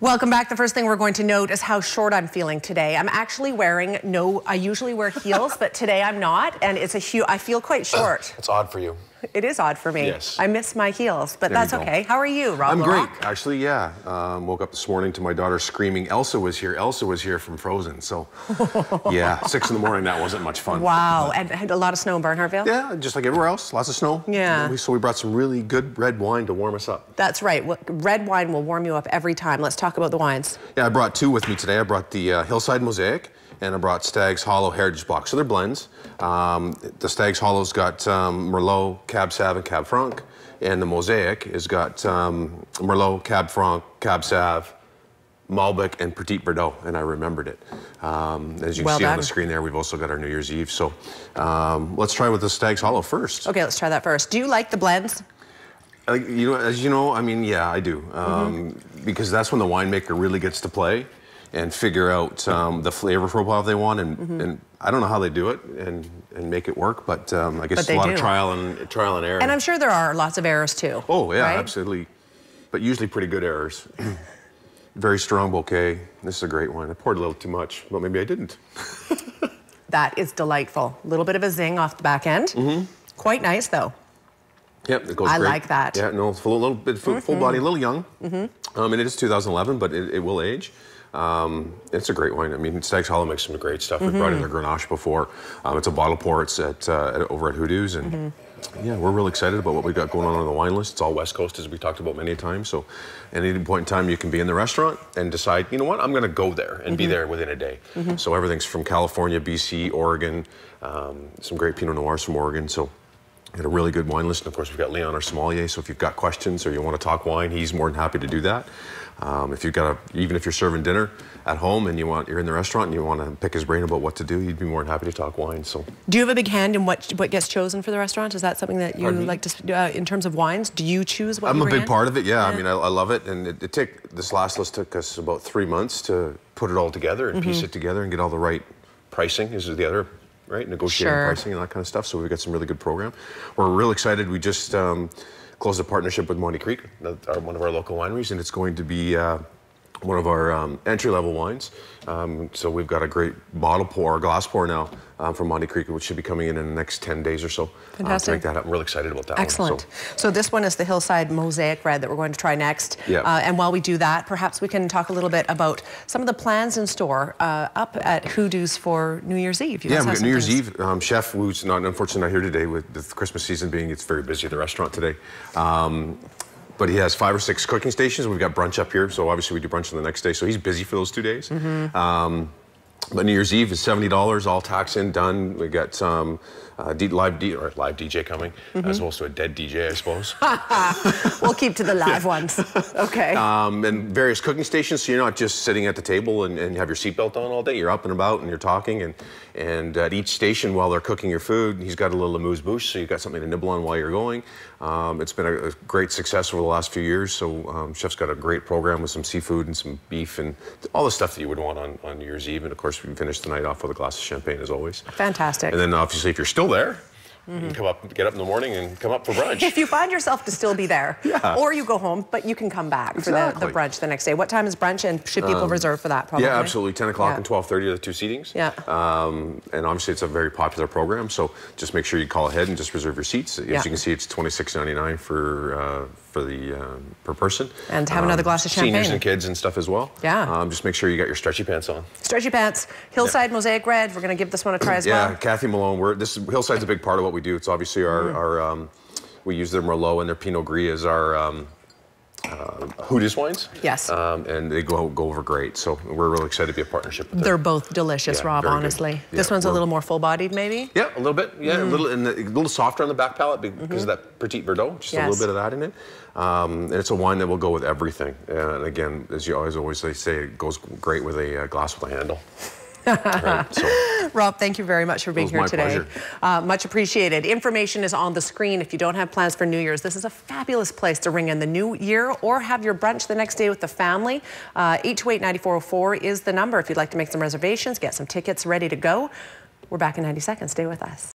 Welcome back. The first thing we're going to note is how short I'm feeling today. I'm actually wearing I usually wear heels, but today I'm not, and it's I feel quite short. It's odd for you. It is odd for me. Yes. I miss my heels, but that's okay. How are you, Rob? I'm great, actually, yeah. Woke up this morning to my daughter screaming, Elsa was here. Elsa was here from Frozen. So, yeah, 6 in the morning, that wasn't much fun. Wow, and had a lot of snow in Bernhardtville? Yeah, just like everywhere else, lots of snow. Yeah. So we brought some really good red wine to warm us up. That's right. Red wine will warm you up every time. Let's talk about the wines. Yeah, I brought 2 with me today. I brought the Hillside Mosaic, and I brought Stag's Hollow Heritage Block. So they're blends. The Stag's Hollow's got Merlot, Cab Sav, and Cab Franc. And the Mosaic has got Merlot, Cab Franc, Cab Sav, Malbec, and Petit Verdot. And I remembered it. As you can see on the screen there, we've also got our New Year's Eve. So let's try with the Stag's Hollow first. Okay, let's try that first. Do you like the blends? You know, as you know, I mean, yeah, I do. Because that's when the winemaker really gets to play and figure out the flavor profile they want, and I don't know how they do it and make it work, but I guess it's a lot of trial and error. And I'm sure there are lots of errors too. Oh yeah, right? Absolutely, but usually pretty good errors. Very strong bouquet. This is a great one. I poured a little too much, but maybe I didn't. That is delightful. A little bit of a zing off the back end. Quite nice though. Yep, it goes great. I like that. Yeah, no, a little bit full body, a little young. And it is 2011, but it will age. It's a great wine. I mean, Stag's Hollow makes some great stuff. We've brought in their Grenache before. It's a bottle pour. It's over at Hoodoos, and yeah, we're really excited about what we've got going on the wine list. It's all West Coast, as we talked about many times. So, at any point in time, you can be in the restaurant and decide, you know what, I'm going to go there and be there within a day. So everything's from California, BC, Oregon, some great Pinot Noirs from Oregon. So. Got a really good wine list, and of course we've got Leon, our sommelier. So if you've got questions or you want to talk wine, he's more than happy to do that. If you've got even if you're serving dinner at home and you're in the restaurant and you want to pick his brain about what to do, he'd be more than happy to talk wine. So, do you have a big hand in what gets chosen for the restaurant? Is that something that you like to in terms of wines? Do you choose what? I'm a big part of it. Yeah, I mean, I love it, and this last list took us about 3 months to put it all together and piece it together and get all the right pricing. This is the other. Right, negotiating pricing and that kind of stuff. So we've got some really good program. We're real excited. We just closed a partnership with Monte Creek, one of our local wineries, and it's going to be one of our entry-level wines. So we've got a great glass pour now from Monte Creek, which should be coming in the next 10 days or so. Fantastic. To make that up. I'm really excited about that. Excellent. One. So this one is the Hillside Mosaic Red that we're going to try next. Yeah. And while we do that, perhaps we can talk a little bit about some of the plans in store up at Hoodoos for New Year's Eve. Yeah, we've got New Year's Eve. Chef, who's unfortunately not here today with the Christmas season being, it's very busy at the restaurant today. But he has 5 or 6 cooking stations. We've got brunch up here, so obviously we do brunch on the next day. So he's busy for those 2 days. But New Year's Eve is $70, all tax in, done. We got some live DJ coming, as opposed to a dead DJ, I suppose. We'll keep to the live ones. Okay. And various cooking stations, so you're not just sitting at the table and you have your seatbelt on all day. You're up and about and you're talking. And at each station, while they're cooking your food, he's got a little amuse-bouche, so you've got something to nibble on while you're going. It's been a great success over the last few years. So Chef's got a great program with some seafood and some beef and all the stuff that you would want on New Year's Eve. And of course, we finish the night off with a glass of champagne, as always. Fantastic. And then obviously, if you're still there, you can get up in the morning and come up for brunch. If you find yourself to still be there, or you go home, but you can come back for the brunch the next day. What time is brunch, and should people reserve for that? Probably. Yeah, absolutely. 10 o'clock and 12:30 are the 2 seatings. Yeah. And obviously, it's a very popular program, so just make sure you call ahead and just reserve your seats. As you can see, it's $26.99 per person. And have another glass of champagne. Seniors and kids and stuff as well. Yeah. Just make sure you got your stretchy pants on. Stretchy pants. Hillside Mosaic Red. We're going to give this one a try as well. Yeah, Kathy Malone. Hillside's a big part of what we do. It's obviously our we use their Merlot and their Pinot Gris as our Hoodoos wines. Yes. And they go over great. So we're really excited to be a partnership with them. They're both delicious, Rob, honestly. This one's a little more full-bodied, maybe? Yeah, a little bit. Yeah, a little softer on the back palate because of that Petit Verdot. Just a little bit of that in it. And it's a wine that will go with everything. And again, as you always say, it goes great with a glass with a handle. Right, so. Rob, thank you very much for being here today. Much appreciated. Information is on the screen. If you don't have plans for New Year's, this is a fabulous place to ring in the new year or have your brunch the next day with the family. 828-9404 is the number if you'd like to make some reservations, get some tickets ready to go. We're back in 90 seconds. Stay with us.